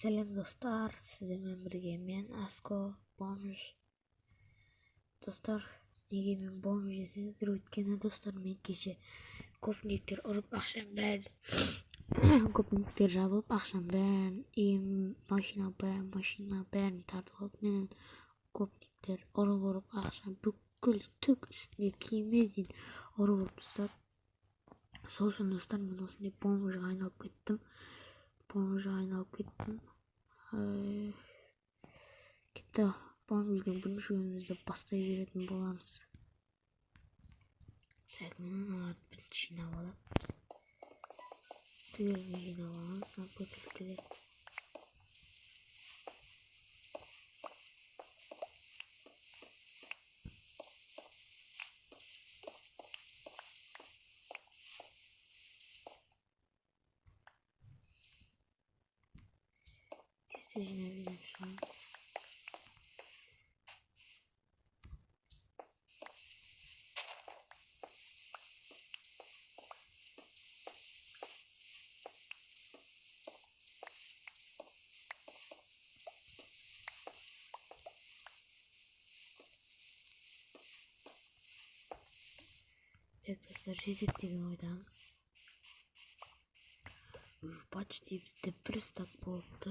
Selam dostlar, sizinle birge men Asko Bomж. Dostlar, nege men Bomj deseniz, ötkeni dostlar men keche ko'pniklar urib akşam ben ko'pniklar jabılıp akşam ben mashina ben tartib olib meni ko'pniklar urib akşam бүкіл түк üstüne kiymedin urib tashlab. Сол үшін достар мен осындай бомжға айналып кеттім. Кетті бомждың бірінші күнімізді бастай беретін боламыз. Так, мен оларды бірінші жинап аламыз. Түгелін жинап аламыз, бөтелкелер. Тесте жинап шығамыз. Так, достар, жетеді деген ойдамын. Почти бізде бір стак болыпты.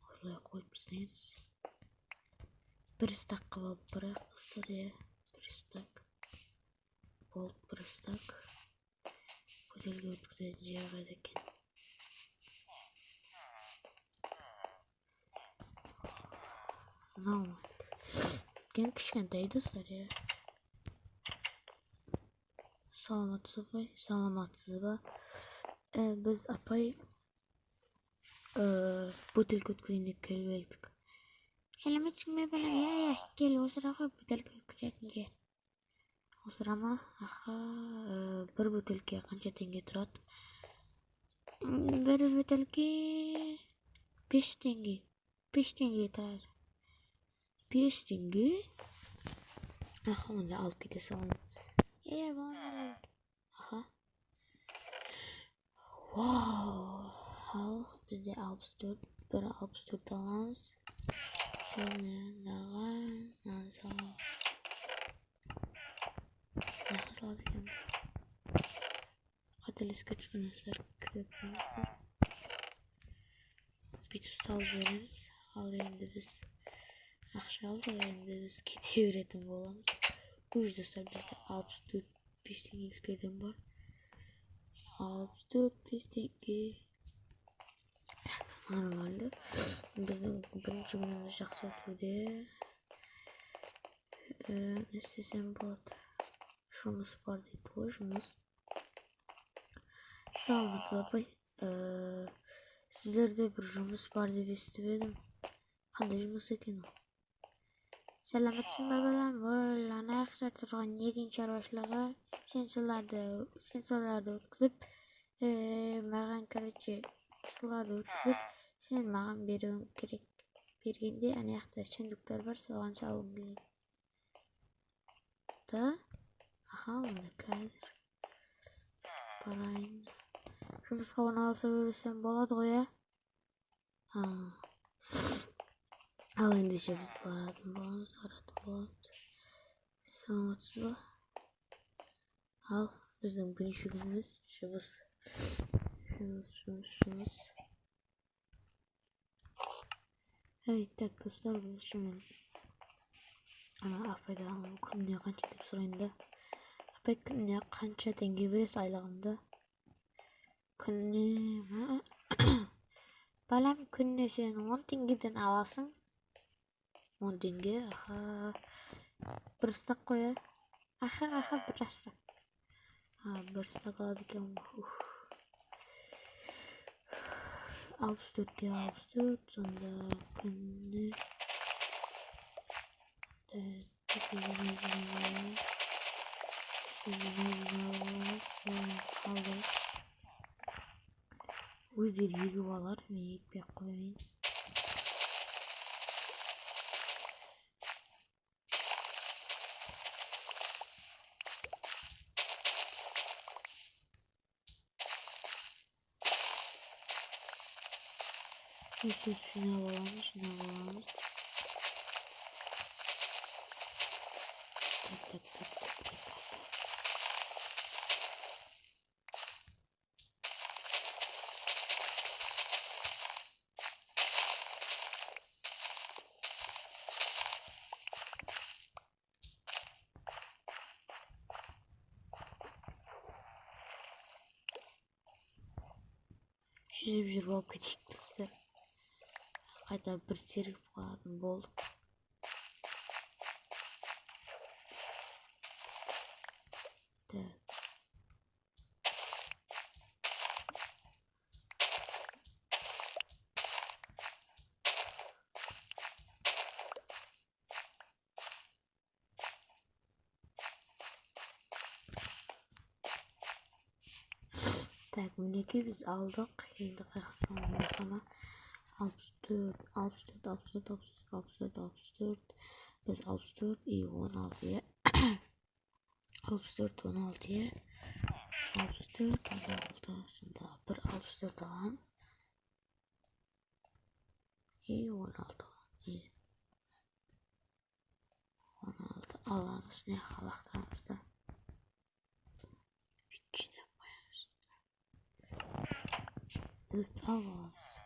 Осылай қойып тастаймыз. Бір стакқа болып бірақ достар, бір стак болып бір стак. Көзелге өткізетін жері қайда екен? Мынау екен кішкентай достар, саламатсыз ба? Біз апай бөтелке өткізейін деп келіп едік. Сәлеметсің бе балам? Кел осыра ғой, бөтелке өткізетін жер. Осыра ма? Бір бөтелке қанша теңге тұрады? Бір бөтелке 5 теңге. 5 теңге тұрады. 5 теңге? Онда алып кете саламын. Балам. Вау! Ал, бізде 64, бір 64 аламыз. Шөмеңдағы нан салам. Нақы салады екен. Қателесіп кеткеніңіздер көріп. Бүйтіп салып жібереміз. Ал енді біз ақша алдық, енді біз кете беретін боламыз. Көз достар, бізде 64 5 теңгеліктерден бар. 64 5 теңге. Нормалды. Біздің бірінші күніміз жақсы өтуде. Не істесем болады? Жұмыс бар дейді ғой, жұмыс. Саламатсыз апай. Сіздерде бір жұмыс бар деп естіп едім. Қандай жұмыс екен ол? Сәлеметсің бе балам? Ана жақта тұрған неден шаруашылығы? Сен соларды өткізіп, маған соларды өткізіп, сен маған беруің керек. Бергенде ана жақта шындықтар бар, соған салуың керек. Да? Онда қазір барайын. Жұмысқа орналаса берсем болады ғой, Ал ендеше біз баратын боламыз. Саламатсыз ба? Ал біздің бірінші күніміз жұмыс. Так, достар, бірінші мен апайдан күніне қанша деп сұрайын да. Апай, күніне қанша теңге бересіз айлығымды? Күніне балам, күніне сен 10 теңгеден аласың. 10 теңге, бір стак қоя. Бір стак. Бір стак алады екен. 64-ке 64, сонда күніне өздері егіп алар, мен екпей қояйын. Şuna alalım. Tak. Жүріп алып кетейік достар. Қайта бір серік қалатын болдық. Так, мінекей біз алдық. Енді қайқысынан бақана 64. Біз 64 и 16-я. 64, 16-я. 64, 16. Şimdi bir 64 alalım. И 16 alalım. 16 alalımız ne halaklarımızda. Bütçede koyarız. 4 alalımız.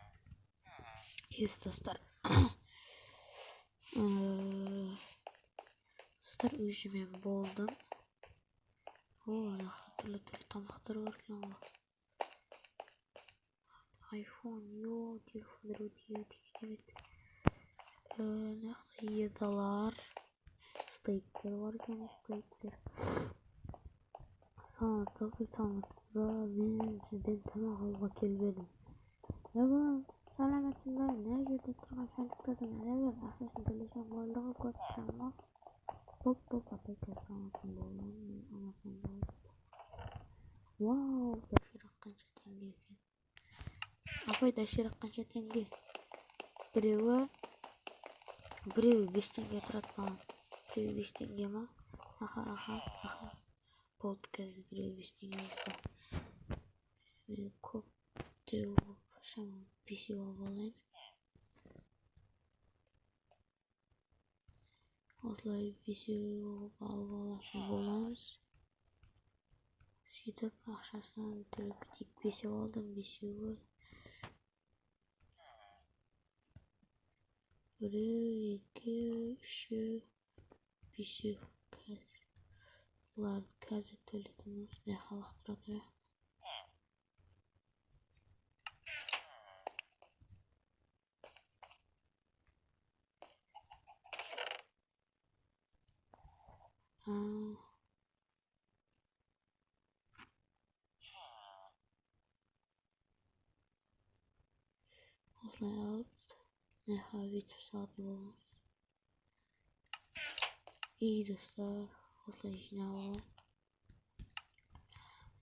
Yes dostlar. Dostlar üzümüm boldum. Hatırlatır tamamdır varken Allah. iPhone yok, telefonlar ödüyor, evet. Ne kadar $7. Steakler varken steakler. Sanatçıda ben sizden tamam vakil verdim. Ya bu salametinde ne yedi turgan şarkıda ne var? Aslında televizyon bolluğu koşacağım. Top atacak sanatın bolluğu ama sen de. Wow, daşırak kanca tenge ekan. Апай daşırak kanca tenge. Birevi 5 tenge turadi mаған. Birevi 5 tenge mi? Aha. Bo'ldi қазір birevi 5 tenge olsa. Men ko'p deb o'shaman 5 olib olayın. Osloy 5 olib olsa bo'lamiz. Сөйтіп ақшасын төлеп кетейік. 5 алдым, 5 ғой. 1, 2, 3, 5 қазір. Бұларды қазір төледім. Ne халық тұрады. Osloy alıp ne habitip saldı olamaz. İyi dostlar. Osloy işini alalım.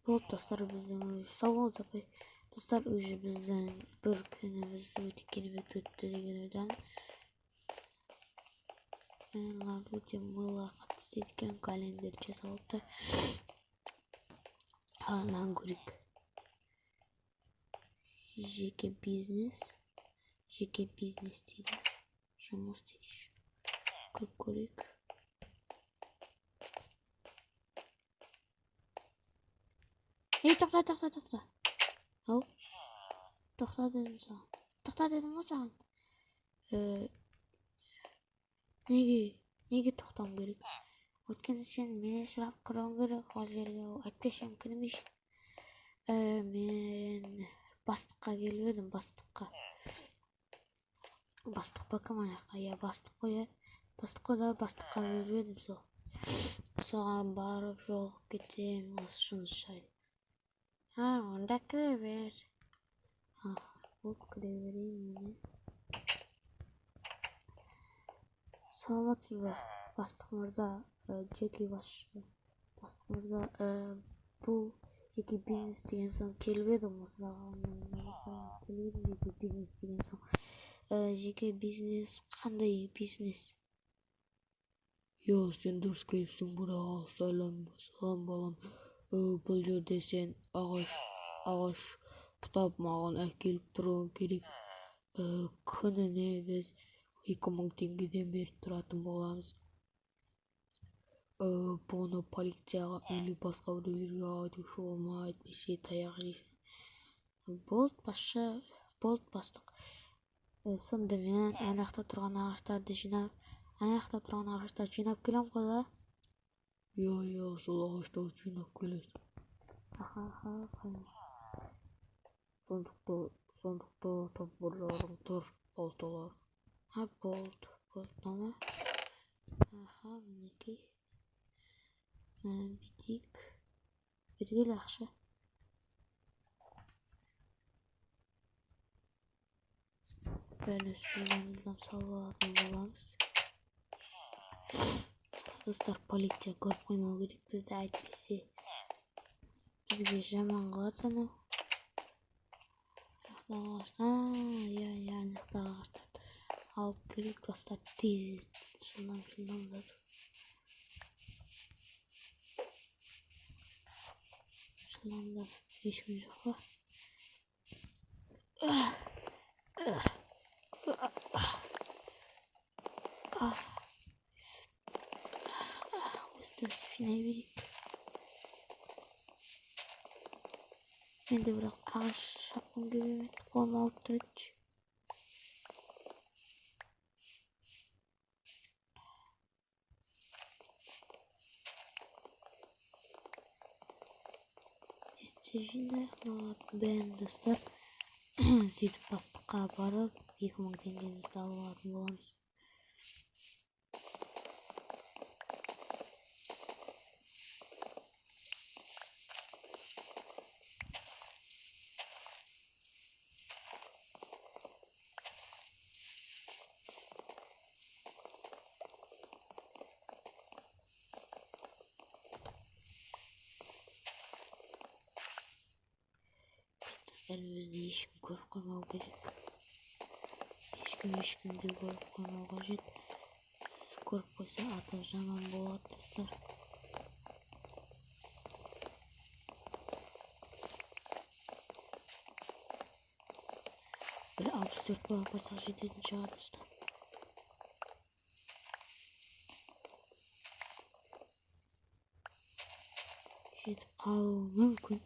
Болды достар біздің сау болыңыз апай. Достар уже біздің бір күніміз өте керемет өтті деген ойдамын. Маған өте милы қатысты екен календарь жасалыпты. Алынан көрейік. Жеке бизнес дейді. Жұмыс дейді. Көрейік. Ей, тоқта. Ау. Тоқта dedim sana. Тоқта dedim o саған. Неге тоқтам керек? Өткенде сен мені сұрап кіруің керек, ол жерге айтпасам кірмейсің. Мен бастыққа келіп едім, бастыққа. Бастық па кім аяқта? Я бастық қой, я. Бастық қой да бастыққа келіп едім сол. Соған барып жолығып кетсем, осы жұмыс жайлы. Онда кіре бер. Бұл кіре берейін мені. Саламатсыз ба, бастық мырза, жеке басшы. Бастық мырза, бұл жеке бизнес деген соң келіп едім осыдағы. Жеке бизнес деген соң. Жеке бизнес қандай бизнес? Yo, sen durs kelipsin bura. Salam балам. Бұл жерде сен ағаш бұтап маған әкеліп тұруың керек. күніне біз 2000 теңгеден беріп тұратын боламыз. Бұны полицияға или басқа біреулерге айтушы болма, әйтпесе таяқ жейсің. Болды бастық. Сонда мен аяқта тұрған ағаштарды жинап келем ғой да? Иә, сол ағаштарды жинап келесің. Сондықта тапқырларың тұр, балталар. Болды, тама. Мінекей. Бүйтейік. Бергелі ақша. Бәрі суымыздан салып алатын боламыз. Достар, полиция көріп қоймау керек бізді, әйтпесе бізге жаман қылады анау. Аяқтағы ағаштарды алып келіп достар, тез жылдам. Жылдамдап ешкім жоқ па? Өстіп жинай берейік. Мен де бірақ ағаш шапқым келмейді, қолым ауырып тұрады. Жинайық мыналардың бәрін достар. Сөйтіп бастыққа барып 2000 теңгемізді алып алатын боламыз. Бізді ешкім көріп қоймау керек. Ешкімді көріп қоймау қажет. Көріп қойса аты жаман болады достар. Бір 64 қойып қойсақ жететін шығар достар. Жетіп қалуы мүмкін.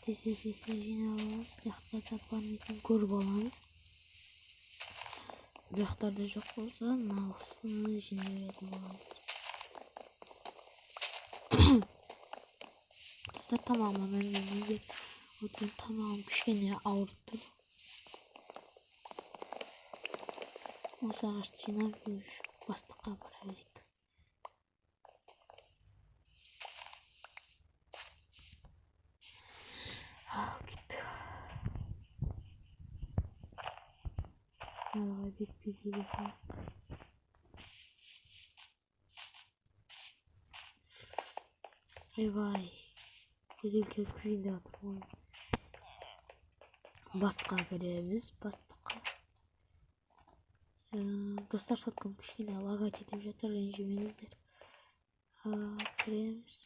Тез жиналамыз, бұяқтарда бар екен көріп аламыз. Бұяқтарда жоқ болса, нағысын жинай беретін боламыз. Достар, тамағыма мән өткен тамағым кішкене ауырып тұр. Осы ағашты жинап бастыққа бара берейік. Араға бетпе-бет Айбай, көзелке өткізейін деп жатыр ғой. Бастыққа кіреміз, бастыққа. Достар, соткам кішкене лагать етіп жатыр, ренжімеңіздер. Кіреміз.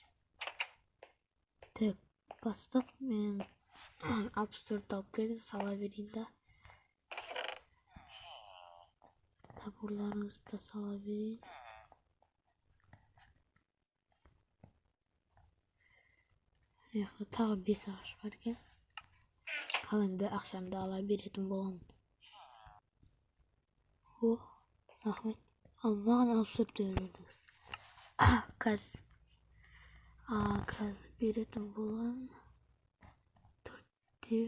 Так, бастық, мен 64 алып келдім, сала берейін да. Табурларыңызды сала берейін. Тағы 5 ағаш бар екен. Ал енді ақшамды ала беретін боламын. Рахмет. Ал маған 64 бердіңіз. Қазір беретін боламын. 4-те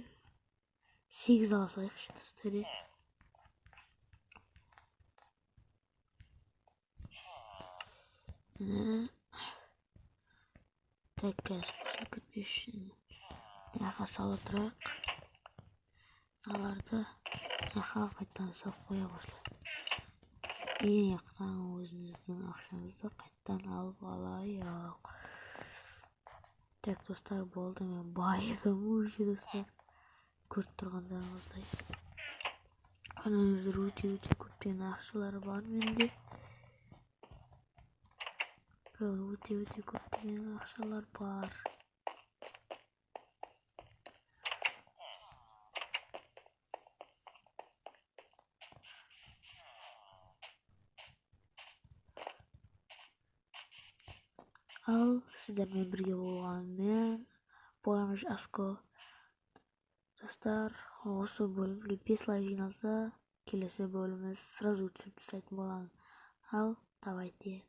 8 алсайықшы достар. Так, қазір күтпес үшін яқа сала тұрайық. Аларды яқа қайттан салып қоя бастайды. Ең яқтан өзіміздің ақшамызды қайттан алып алайық. Так, достар, болды, мен байыдым уже достар. Көріп тұрғандарыңыздай. Қараңыздар, өте көптеген ақшалар бар менде. Өте көптеген ақшалар бар. Al sizlerмен birge bolganmen Boyamış Asko. Dostlar, осы bölümge 5 like жиналса, келесі bölümü сразу түсіріп тастайтын боламын. Ал, давайте.